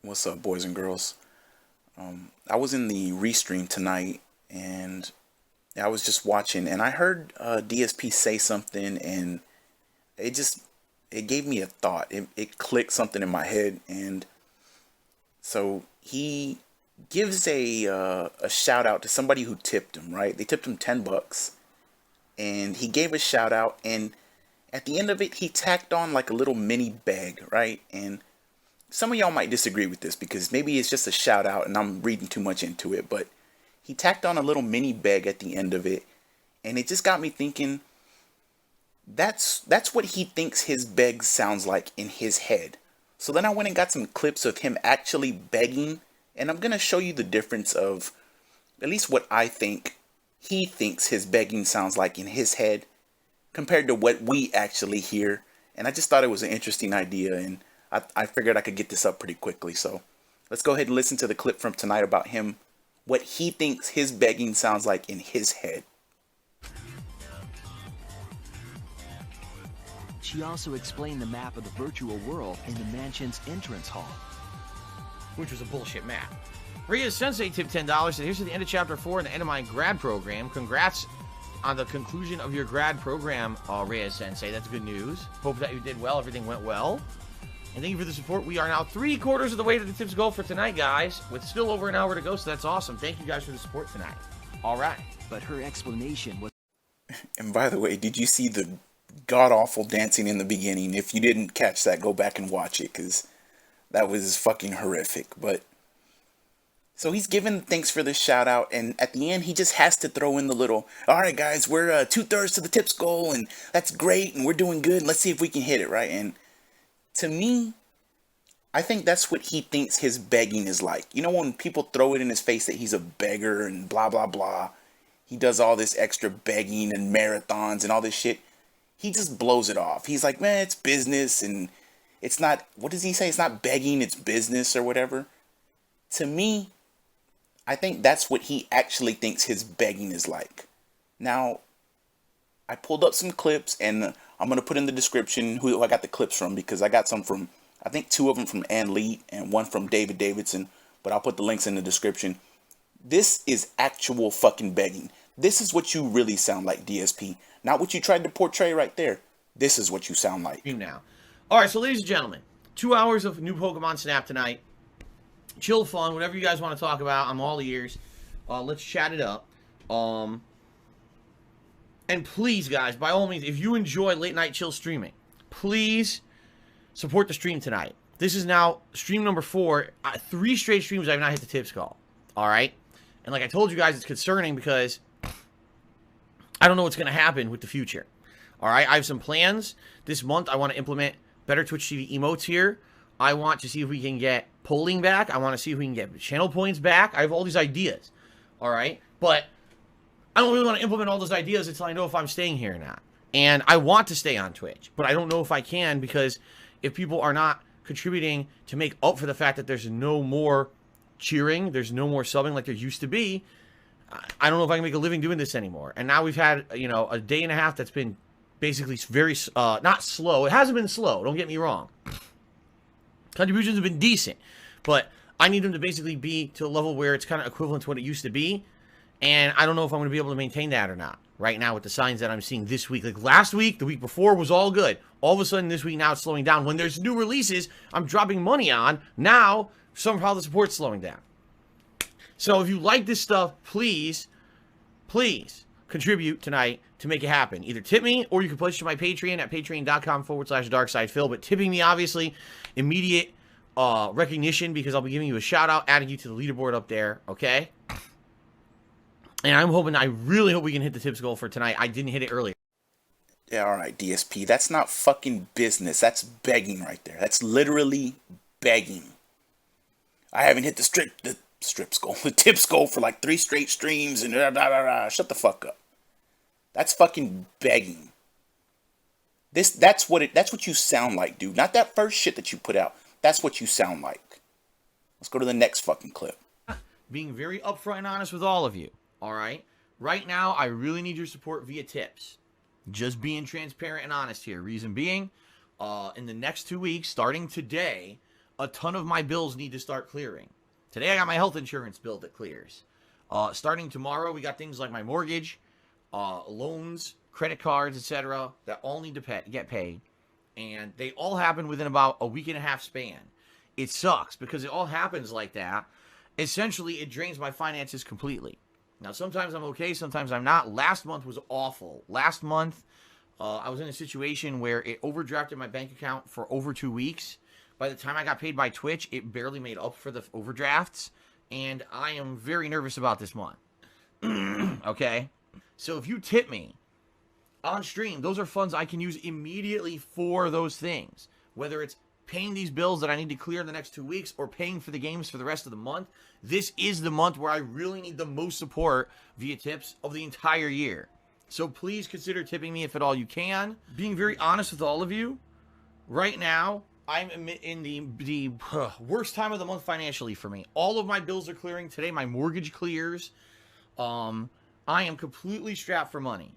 What's up, boys and girls? I was in the restream tonight, and I was just watching, and I heard DSP say something, and it just it gave me a thought. It clicked something in my head, and so he gives a shout out to somebody who tipped him. Right? They tipped him $10, and he gave a shout out, and at the end of it, he tacked on like a little mini bag, right? And some of y'all might disagree with this because maybe it's just a shout out and I'm reading too much into it, but he tacked on a little mini beg at the end of it, and it just got me thinking that's what he thinks his beg sounds like in his head. So then I went and got some clips of him actually begging, and I'm gonna show you the difference of at least what I think he thinks his begging sounds like in his head compared to what we actually hear. And I just thought it was an interesting idea, and I figured I could get this up pretty quickly. So let's go ahead and listen to the clip from tonight about him, what he thinks his begging sounds like in his head. She also explained the map of the virtual world in the mansion's entrance hall, which was a bullshit map. Rhea Sensei tipped $10, and here's to the end of Chapter 4 and the end of my grad program. Congrats on the conclusion of your grad program, Rhea Sensei. That's good news. Hope that you did well, everything went well. And thank you for the support. We are now 3/4 of the way to the tips goal for tonight, guys, with still over an hour to go, so that's awesome. Thank you guys for the support tonight. All right. but her explanation was And by the way, did you see the god awful dancing in the beginning? If you didn't catch that, go back and watch it because that was fucking horrific. But so he's giving thanks for this shout out, and at the end he just has to throw in the little, all right guys, we're 2/3 to the tips goal, and that's great, and we're doing good. Let's see if we can hit it, right? And to me, I think that's what he thinks his begging is like. You know, when people throw it in his face that he's a beggar and blah blah blah, he does all this extra begging and marathons and all this shit. He just blows it off. He's like, man, it's business, and it's not, what does he say? It's not begging, it's business or whatever. To me, I think that's what he actually thinks his begging is like. Now, I pulled up some clips, and I'm going to put in the description who I got the clips from, because I got some from, I think two of them from Ann Lee and one from Davidson, but I'll put the links in the description. This is actual fucking begging. This is what you really sound like, DSP. Not what you tried to portray right there. This is what you sound like. Now. All right, so ladies and gentlemen, 2 hours of new Pokemon Snap tonight. Chill fun, whatever you guys want to talk about, I'm all ears. Let's chat it up. And please, guys, by all means, if you enjoy late night chill streaming, please support the stream tonight. This is now stream number 4. 3 straight streams I have not hit the tips call. All right? And like I told you guys, it's concerning because I don't know what's going to happen with the future. All right? I have some plans. This month, I want to implement better Twitch TV emotes here. I want to see if we can get polling back. I want to see if we can get channel points back. I have all these ideas. All right? But I don't really want to implement all those ideas until I know if I'm staying here or not. And I want to stay on Twitch, but I don't know if I can, because if people are not contributing to make up for the fact that there's no more cheering, there's no more subbing like there used to be, I don't know if I can make a living doing this anymore. And now we've had, you know, a day and a half that's been basically very, not slow. It hasn't been slow, don't get me wrong. Contributions have been decent, but I need them to basically be to a level where it's kind of equivalent to what it used to be. And I don't know if I'm going to be able to maintain that or not right now with the signs that I'm seeing this week. Like last week, the week before was all good. All of a sudden this week now it's slowing down. When there's new releases I'm dropping money on, now somehow the support's slowing down. So if you like this stuff, please contribute tonight to make it happen. Either tip me or you can pledge to my Patreon at patreon.com/darksidephil. But tipping me, obviously, immediate recognition, because I'll be giving you a shout out, adding you to the leaderboard up there, okay? And I really hope we can hit the tips goal for tonight. I didn't hit it earlier. Yeah, all right, DSP. That's not fucking business. That's begging right there. That's literally begging. I haven't hit the tips goal for like 3 straight streams and blah, blah, blah, blah. Shut the fuck up. That's fucking begging. That's what you sound like, dude. Not that first shit that you put out. That's what you sound like. Let's go to the next fucking clip. Being very upfront and honest with all of you. All right? Right now, I really need your support via tips. Just being transparent and honest here. Reason being, in the next 2 weeks, starting today, a ton of my bills need to start clearing. Today I got my health insurance bill that clears. Starting tomorrow, we got things like my mortgage, loans, credit cards, etc. that all need to get paid. And they all happen within about a week and a half span. It sucks because it all happens like that. Essentially, it drains my finances completely. Now, sometimes I'm okay, sometimes I'm not. Last month was awful. Last month, I was in a situation where it overdrafted my bank account for over 2 weeks. By the time I got paid by Twitch, it barely made up for the overdrafts. And I am very nervous about this month. Okay? So if you tip me on stream, those are funds I can use immediately for those things. Whether it's paying these bills that I need to clear in the next 2 weeks or paying for the games for the rest of the month, this is the month where I really need the most support via tips of the entire year. So please consider tipping me if at all you can. Being very honest with all of you, right now, I'm in the worst time of the month financially for me. All of my bills are clearing. Today, my mortgage clears. I am completely strapped for money.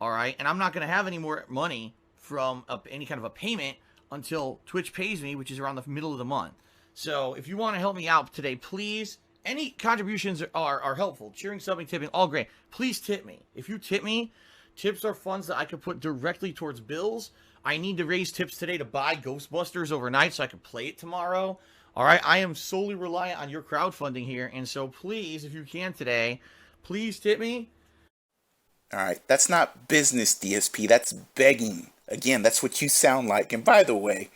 All right, and I'm not going to have any more money from any kind of a payment until Twitch pays me, which is around the middle of the month. So if you want to help me out today, please, any contributions are helpful. Cheering, subbing, tipping, all great. Please tip me. If you tip me, tips are funds that I could put directly towards bills. I need to raise tips today to buy Ghostbusters overnight so I can play it tomorrow. All right, I am solely reliant on your crowdfunding here, and so please, if you can today, please tip me. All right, that's not business, DSP. That's begging. Again, that's what you sound like. And by the way,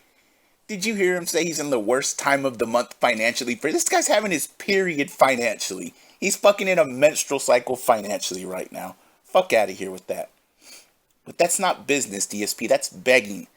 did you hear him say he's in the worst time of the month financially? This guy's having his period financially. He's fucking in a menstrual cycle financially right now. Fuck out of here with that. But that's not business, DSP. That's begging.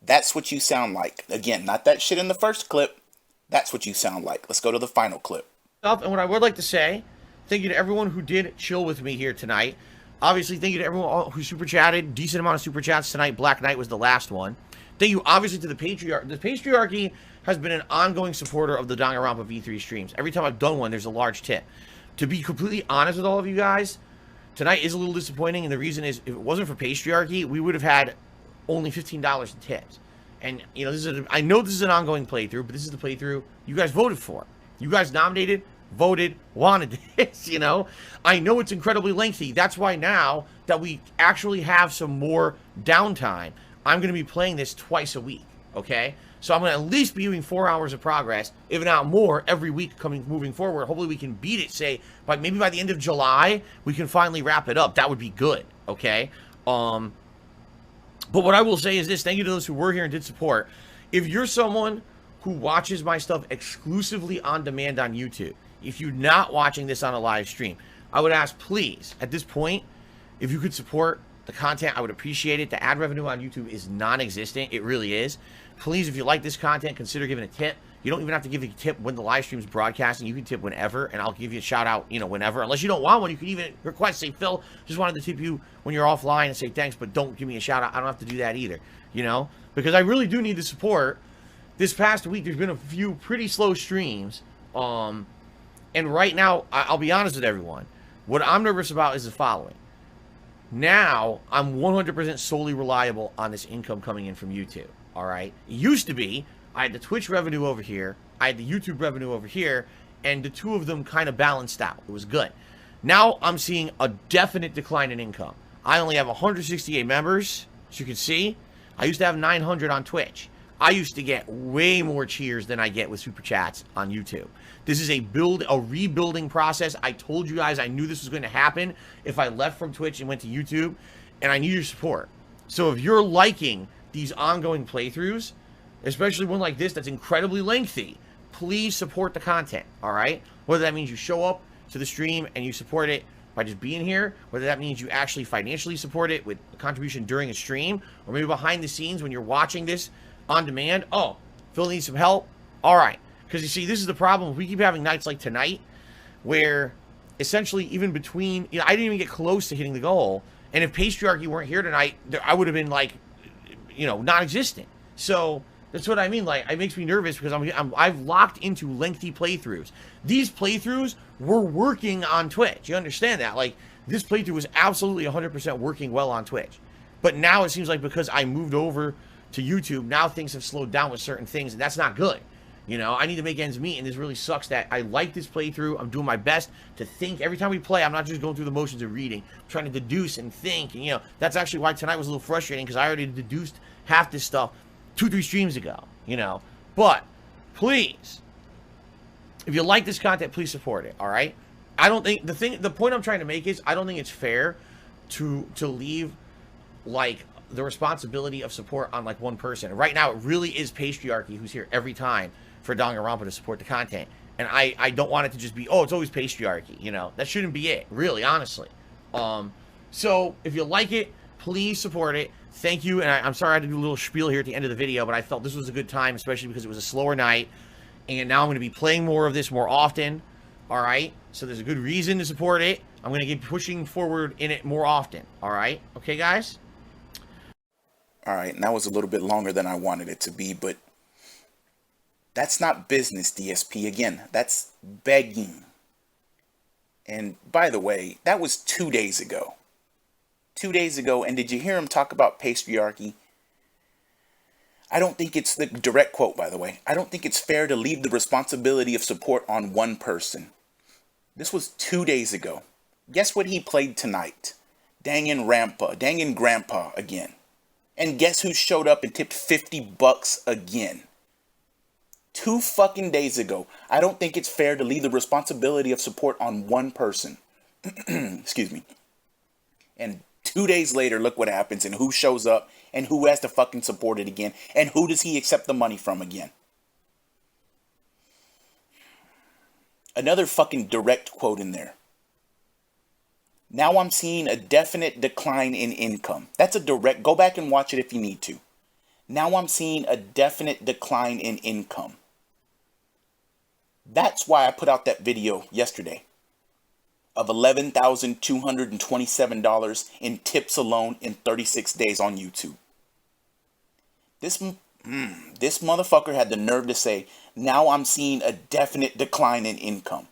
That's what you sound like. Again, not that shit in the first clip. That's what you sound like. Let's go to the final clip. And what I would like to say, thank you to everyone who did chill with me here tonight. Obviously, thank you to everyone who super chatted. Decent amount of super chats tonight. Black Knight was the last one. Thank you, obviously, to the Patriarchy. The Patriarchy has been an ongoing supporter of the Danganronpa V3 streams. Every time I've done one, there's a large tip. To be completely honest with all of you guys, tonight is a little disappointing, and the reason is, if it wasn't for Patriarchy, we would have had only $15 in tips. And, you know, I know this is an ongoing playthrough, but this is the playthrough you guys voted for. You guys nominated, voted, wanted this, you know? I know it's incredibly lengthy. That's why now that we actually have some more downtime, I'm going to be playing this twice a week, okay? So I'm going to at least be doing 4 hours of progress, if not more, every week moving forward. Hopefully we can beat it, say, maybe by the end of July, we can finally wrap it up. That would be good, okay? But what I will say is this. Thank you to those who were here and did support. If you're someone who watches my stuff exclusively on demand on YouTube, if you're not watching this on a live stream, I would ask, please, at this point, if you could support the content, I would appreciate it. The ad revenue on YouTube is non-existent. It really is. Please, if you like this content, consider giving a tip. You don't even have to give a tip when the live stream is broadcasting. You can tip whenever, and I'll give you a shout out, you know, whenever. Unless you don't want one, you can even request, say, Phil, just wanted to tip you when you're offline and say thanks, but don't give me a shout out. I don't have to do that either, you know, because I really do need the support. This past week, there's been a few pretty slow streams. And right now, I'll be honest with everyone. What I'm nervous about is the following. Now, I'm 100% solely reliable on this income coming in from YouTube. All right? It used to be, I had the Twitch revenue over here, I had the YouTube revenue over here, and the two of them kind of balanced out. It was good. Now, I'm seeing a definite decline in income. I only have 168 members, as you can see. I used to have 900 on Twitch. I used to get way more cheers than I get with super chats on YouTube. This is a rebuilding process. I told you guys I knew this was going to happen if I left from Twitch and went to YouTube, and I need your support. So if you're liking these ongoing playthroughs, especially one like this that's incredibly lengthy, please support the content, all right? Whether that means you show up to the stream and you support it by just being here, whether that means you actually financially support it with a contribution during a stream, or maybe behind the scenes when you're watching this on demand. Oh, Phil needs some help. All right. Because you see, this is the problem. We keep having nights like tonight where essentially even between, you know, I didn't even get close to hitting the goal. And if Patriarchy weren't here tonight, I would have been like, you know, non-existent. So that's what I mean. Like, it makes me nervous because I've locked into lengthy playthroughs. These playthroughs were working on Twitch. You understand that? Like, this playthrough was absolutely 100% working well on Twitch. But now it seems like because I moved over to YouTube, now things have slowed down with certain things, and that's not good. You know, I need to make ends meet, and this really sucks that I like this playthrough. I'm doing my best to think. Every time we play, I'm not just going through the motions of reading. I'm trying to deduce and think. And, you know, that's actually why tonight was a little frustrating, because I already deduced half this stuff 2-3 streams ago, you know. But, please, if you like this content, please support it, all right? I don't think, the point I'm trying to make is, I don't think it's fair to leave, like, the responsibility of support on, like, one person. Right now, it really is Patriarchy who's here every time for Danganronpa to support the content. And I don't want it to just be, oh, it's always Patriarchy, you know? That shouldn't be it, really, honestly. So, if you like it, please support it. Thank you, and I'm sorry I had to do a little spiel here at the end of the video, but I felt this was a good time, especially because it was a slower night. And now I'm going to be playing more of this more often, all right? So there's a good reason to support it. I'm going to keep pushing forward in it more often, all right? Okay, guys? All right, and that was a little bit longer than I wanted it to be, but that's not business, DSP. Again, that's begging. And by the way, that was 2 days ago. 2 days ago, and did you hear him talk about patriarchy? I don't think it's the direct quote, by the way. I don't think it's fair to leave the responsibility of support on one person. This was 2 days ago. Guess what he played tonight? Dangan Grandpa again. And guess who showed up and tipped $50 again? 2 fucking days ago. I don't think it's fair to leave the responsibility of support on one person. Excuse me. And 2 days later, look what happens, and who shows up, and who has to fucking support it again, and who does he accept the money from again? Another fucking direct quote in there. Now I'm seeing a definite decline in income. That's a direct, go back and watch it if you need to. Now I'm seeing a definite decline in income. That's why I put out that video yesterday of $11,227 in tips alone in 36 days on YouTube. This motherfucker had the nerve to say, now I'm seeing a definite decline in income.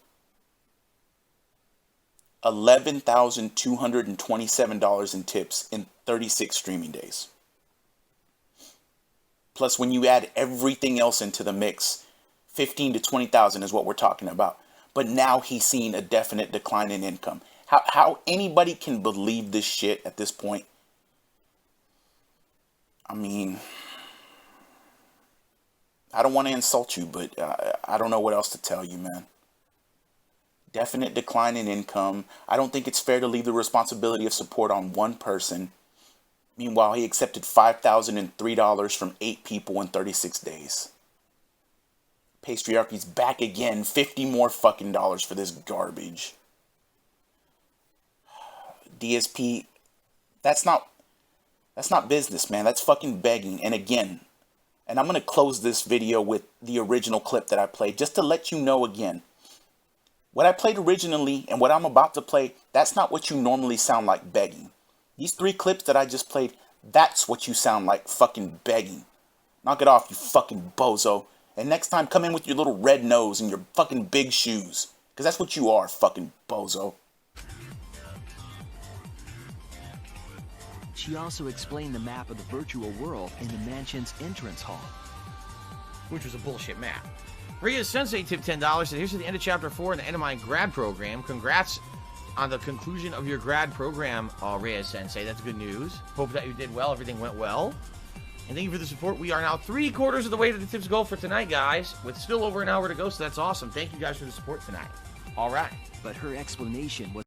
$11,227 in tips in 36 streaming days. Plus, when you add everything else into the mix, 15 to 20,000 is what we're talking about. But now he's seeing a definite decline in income. How anybody can believe this shit at this point? I mean, I don't want to insult you, but I don't know what else to tell you, man. Definite decline in income. I don't think it's fair to leave the responsibility of support on one person. Meanwhile, he accepted $5,003 from 8 people in 36 days. Patriarchy's back again. 50 more fucking dollars for this garbage. DSP, that's not business, man. That's fucking begging. And again, and I'm going to close this video with the original clip that I played just to let you know again. What I played originally and what I'm about to play, that's not what you normally sound like begging. These 3 clips that I just played, that's what you sound like fucking begging. Knock it off, you fucking bozo. And next time, come in with your little red nose and your fucking big shoes. Because that's what you are, fucking bozo. She also explained the map of the virtual world in the mansion's entrance hall. Which was a bullshit map. Rhea Sensei tipped $10. And here's to the end of Chapter 4 and the end of my grad program. Congrats on the conclusion of your grad program, Rhea Sensei. That's good news. Hope that you did well. Everything went well. And thank you for the support. We are now 3/4 of the way to the tips goal for tonight, guys. With still over an hour to go, so that's awesome. Thank you guys for the support tonight. All right. But her explanation was